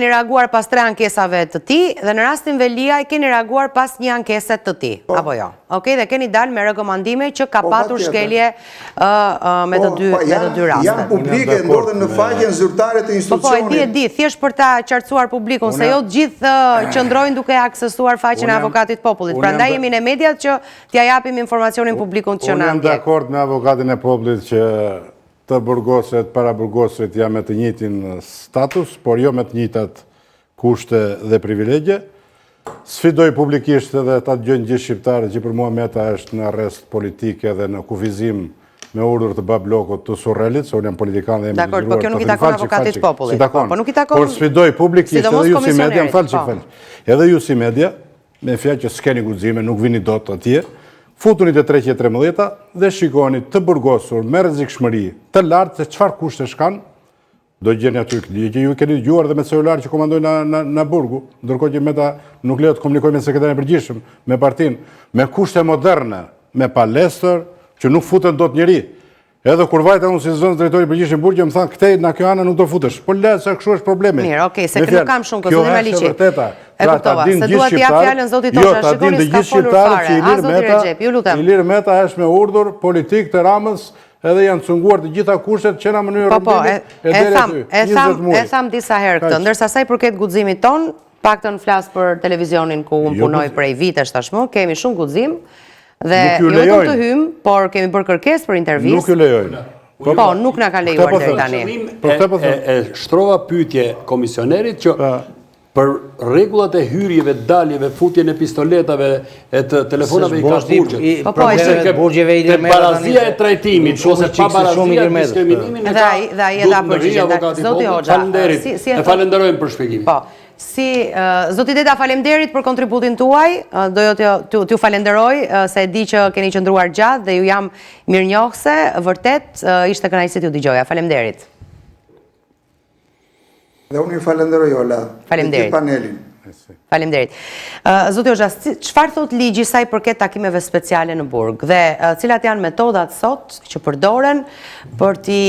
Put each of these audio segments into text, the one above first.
Keni reaguar pas 3 ankesave të tij dhe në rastin Velia keni reaguar pas 1 ankese të tij, apo jo? Okej, dhe keni dalë me rekomandime që ka patur shkelje me të dy rastet. Janë publike, ndodhen në faqen zyrtare të institucionit. Po, e di, thjesht për ta qartësuar publikun, se jo të gjithë qëndrojnë duke aksesuar faqen e Avokatit Popullit. Prandaj jemi në mediat që t'ja japim informacionin publikun që na ndjek. Unë jam dakord me Avokatin e Popullit që të burgoset, para burgoset jam me të njëjtin status, por jo me të njëjtat kushte dhe privilegje. Sfidoj publikisht edhe ta dëgjojnë gjithë shqiptarët që për mua Meta është në arrest politik edhe në kufizim me urdhër të bablokut të Surrelit, se unë jam politikan dhe jam Dakor, po kjo nuk i takon Avokatit Popullit. Po nuk i takon. Por sfidoj publikisht edhe ju si media, edhe ju si media, me fjalë që s'keni guxime, nuk vini dot atje. Futuni të 313 dhe shikoni të burgosur me rrezikshmëri të lartë se çfarë kushtesh kanë, do gjeni aty që ju keni dëgjuar dhe me celular që komandojnë në burgu, ndërkohë që Meta nuk lejo të komunikojë me sekretarin e përgjithshëm, me partinë, me kushte moderne, me palestër, që nuk futen dot njeri. Edhe kur vajta unë si zënës drejtori përgjithshëm në burg, më thanë këtej në kjo anë nuk do futesh. Po le se kështu është problemi. Mirë, okej, se nuk kam shumë kohë, zonë Maliqi. E kuptova, se dua t'jap fjalën zotit Tosha, shikoni s'ka folur fare. A zoti Recep, ju lutem. Ilir Meta është me urdhër politik të Ramës, edhe janë cunguar të gjitha kushtet që na mënyrë rrëmbimi e tham disa herë këtë, ndërsa sa i përket guximit ton, paktën flas për televizionin ku unë punoj prej vitesh tashmë, kemi shumë guxim dhe jo vetëm të hym, por kemi bërë kërkesë për intervistë. Nuk ju lejojnë. Po, nuk na ka lejuar deri tani. E shtrova pyetje komisionerit që për rregullat e hyrjeve, daljeve, futjen e pistoletave, e të telefonave i ka burgjit. Te barazia e trajtimit, ose pa barazia e diskriminimin, dhe ai e dha përgjigjen. Zoti Hoxha, e falenderojmë për shpjegimin. Po. Zoti Deta, faleminderit për kontributin tuaj, dojo t'ju falenderoj se e di që keni qëndruar gjatë dhe ju jam mirënjohëse, vërtet ishte kënaqësi t'ju dëgjoja. Faleminderit. Dhe unë ju falenderoj, Ola. Faleminderit. Panelin. Faleminderit. Zoti Hoxha, çfarë thot ligji sa i përket takimeve speciale në burg dhe cilat janë metodat sot që përdoren për t'i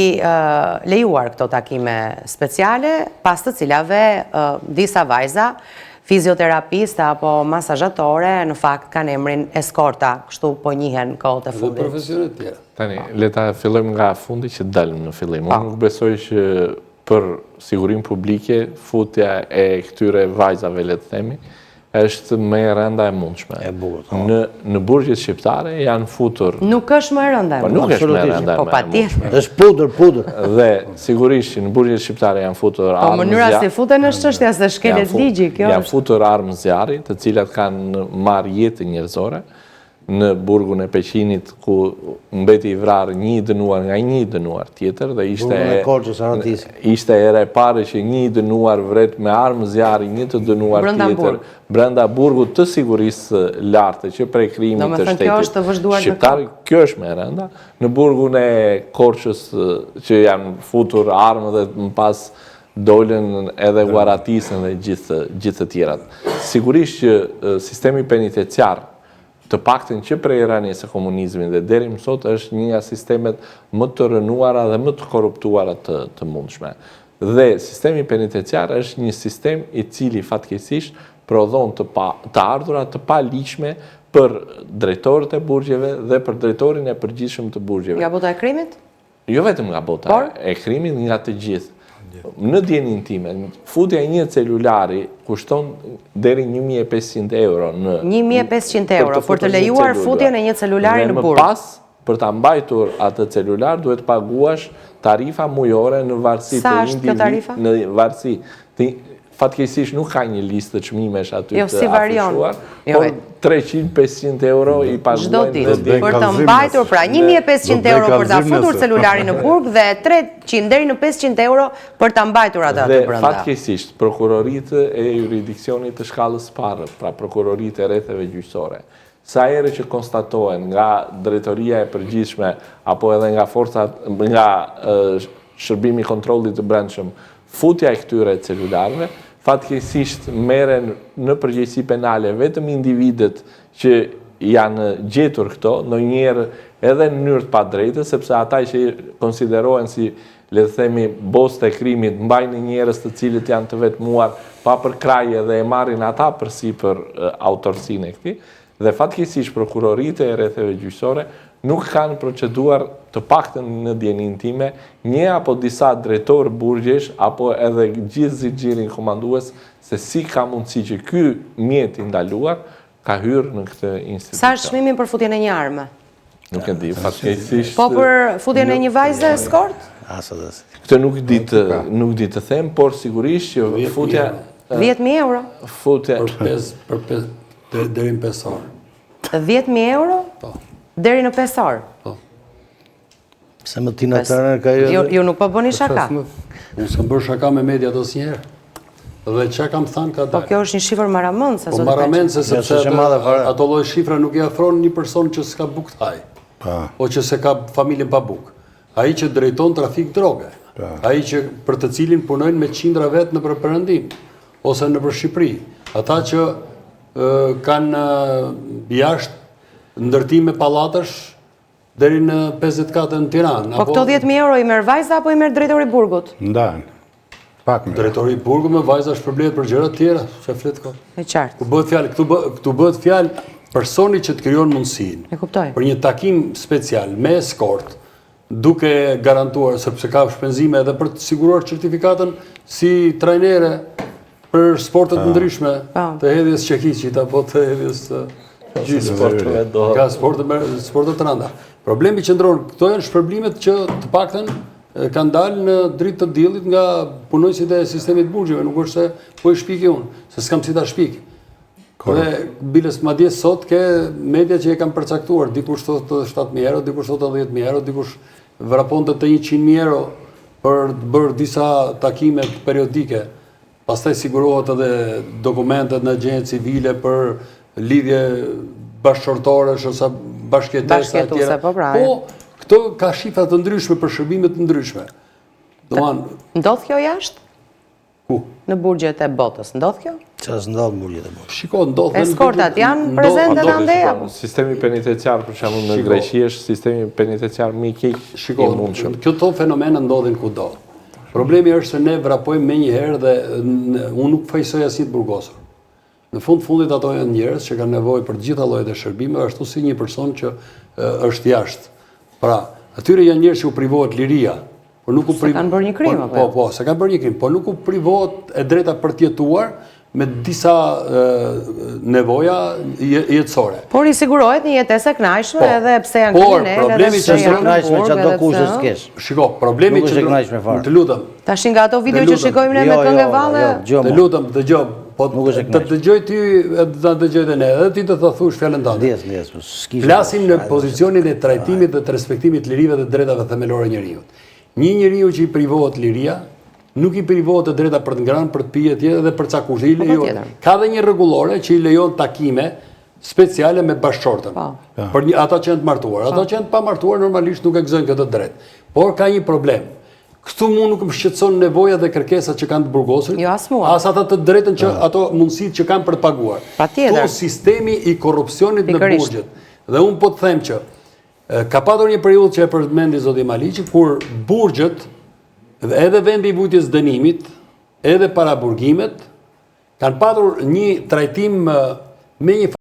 lejuar këto takime speciale, pas të cilave disa vajza fizioterapiste apo masazhatore në fakt kanë emrin eskorta, kështu po njihen kohët e fundit. Dhe profesionet tjera. Tani, le ta fillojmë nga fundi që dalëm në fillim. Unë nuk besoj që për sigurim publike, futja e këtyre vajzave, le të themi, është më e rënda e mundshme. Në burgjet shqiptare janë futur... Nuk është më e rënda e mundshme. Nuk është më e rënda e mundshme. është pudër. Dhe sigurisht që në burgjet shqiptare janë futur armë zjarri. Po mënyra si futen është çështja se shkelet ligji, kjo është. Janë futur armë zjarri, të cilat kanë marrë jetë njerëzore. Në burgun e Peqinit, ku mbeti i vrarë një dënuar nga një dënuar tjetër, dhe ishte ere pare që një dënuar vret me armë zjarri një të dënuar tjetër brenda burgut të sigurisë lartë, që prej krimit të shtetit shqiptar, kjo është me rënda. Në burgun e Korçës, që janë futur armë dhe më pas dolen edhe guaratisën dhe gjithë të tjerat. Sigurisht që sistemi penitenciar, të paktën që prej rënies së komunizmit dhe deri më sot është një nga sistemet më të rënuara dhe më të korruptuara të mundshme. Dhe sistemi penitenciar është një sistem i cili fatkeqësisht prodhon të ardhura të paligjshme për drejtorët e burgjeve dhe për drejtorin e përgjithshëm të burgjeve. Nga bota e krimit? Jo vetëm nga bota e krimit, nga të gjithë. Në djenin time, futja një celulari kushton deri 1.500 euro. 1.500 euro për të lejuar futjen e një celulari në burg. Më pas, për të mbajtur atë celular, duhet paguash tarifa mujore në varësi. Sa është kjo tarifa? Në varësi. Fatkeqësisht nuk ka një listë të çmimesh aty të afishuar, por 300-500 euro i paguajnë çdo ditë për të mbajtur, pra 1.500 euro për ta futur celularin në burg dhe 300 deri në 500 euro për ta mbajtur atë aty brenda. Dhe fatkeqësisht prokuroritë e jurisdiksionit të shkallës parë, pra prokuroritë e rrethave gjyqësore, sa herë që konstatohen nga drejtoria e përgjithshme apo edhe nga forcat, nga shërbimi i kontrollit të brendshëm, futja e këtyre celularëve, fatkeqësisht merren në përgjegjësi penale vetëm individët që janë gjetur këto, ndonjëherë edhe në mënyrë të padrejtë, sepse ata që konsiderohen si le të themi, bost e krimit, mbajnë njerëz të cilët janë të vetmuar pa përkraje dhe e marrin ata përsipër autorsinë e këtij, dhe fatkeqësisht prokuroritë e rrethave gjyqësore nuk kanë proceduar të paktën në djenin time një apo disa drejtor burgjesh apo edhe gjithë zigjirin komandues se si ka mundësi që ky mjet i ndaluar ka hyrë në këtë institucion. Sa është çmimi për futjen e një arme? Nuk e di, fatkeqësisht. Po për futjen e një vajze eskort? Këtë nuk di të them, por sigurisht që futja 10.000 euro? Futja deri në 5 orë. 10.000 euro? Po. Deri në 5 orë? Po. Se më Tina Turner ka Ju nuk po bëni shaka? Unë s'kam bërë shaka me mediat asnjëherë. Dhe që kam thënë ka dalë. Po kjo është një shifër maramëndse. Po maramëndse sepse ato lloj shifra nuk i afron një person që s'ka bukë taj. O që se ka familjen pa bukë. Ai që drejton trafik droge. Ai që për të cilin punojnë me qindra vetë në Perëndim ose në për Shqipëri. Ata që kanë jashtë ndërtime pallatash deri në 54 në Tiranë. Po këto 10.000 euro i merr vajza apo i merr drejtori i burgut? Ndahen. Pak më. Drejtori i burgut me vajza shpërblet për gjëra të tjera, që flet kot. E qartë. Ku bëhet fjalë, këtu bëhet fjalë personi që të krijon mundësinë. E kuptoj. Për një takim special me eskort, duke garantuar sepse ka shpenzime edhe për të siguruar certifikatën si trajnere për sportet ndryshme, të hedhjes çekiçit apo të hedhjes sporteve do. Ka sporte të rënda. Problemi qëndron, këto janë shpërblimet që të paktën kanë dalë në dritë të diellit nga punonjësit e sistemit burgjeve, nuk është se po i shpiki unë, se s'kam si ta shpiki. Dhe biles madje sot ke media që e kanë përcaktuar, dikush thotë 7.000 euro, dikush thotë 10.000 euro, dikush vraponte të 100.000 euro për të bërë disa takime periodike. Pastaj sigurohet edhe dokumentet në agjencë civile për lidhje bashkëshortore ose bashkëjetesa tjera. Po, këto ka shifra të ndryshme për shërbime të ndryshme. Ndodh kjo jashtë? Ku? Në burgjet e botës, ndodh kjo? Çfarë ndodh në burgjet e botës? Shiko, ndodh. Eskortat janë prezente në ande apo? Sistemi penitenciar për shembull në Greqi është sistemi penitenciar më i keq. Shiko, këto fenomene ndodhin kudo. Problemi është se ne vrapojmë menjëherë dhe unë nuk fajsoj asnjë të burgosur. Në fundit ato janë njerëz që kanë nevojë për të gjitha llojet e shërbimeve, ashtu si një person që është jashtë. Pra, atyre janë njerëz që u privohet liria, por nuk u privohet. Se kanë bërë një krim apo? Po, se kanë bërë një krim, por nuk u privohet e drejta për të jetuar me disa nevoja jetësore. Por i sigurohet një jetesë e kënaqshme edhe pse janë kriminalë. Por problemi që është kënaqshme çdo kushte s'kesh. Shiko, problemi që të lutem. Tash nga ato video që shikojmë ne me këngë valle. Të lutem, dëgjoj. Po të dëgjoj ty, të dëgjoj dhe ne, edhe ti të thush fjalën tënde. Flasim në pozicionin e trajtimit dhe të respektimit të lirive dhe drejtave themelore njeriut. Një njeriu që i privohet liria, nuk i privohet të drejta për të ngrënë, për të pije dhe për ca kushte. Ka dhe një rregullore që i lejon takime speciale me bashkëshortën. Për ata që janë të martuar. Ata që janë të pamartuar normalisht nuk e gëzojnë këtë drejt. Por ka një problem. Këtu mu nuk më shqetëson nevoja dhe kërkesat që kanë të burgosurit. Jo, as mua. As ata të drejtën që ato mundësit që kanë për të paguar. Patjetër. Këtu sistemi i korrupsionit në burgjet. Dhe unë po të them që ka patur një periudhë që e përmendi zoti Maliqi, kur burgjet dhe edhe vendi i vujtjes dënimit, edhe para burgimet, kanë patur një trajtim me një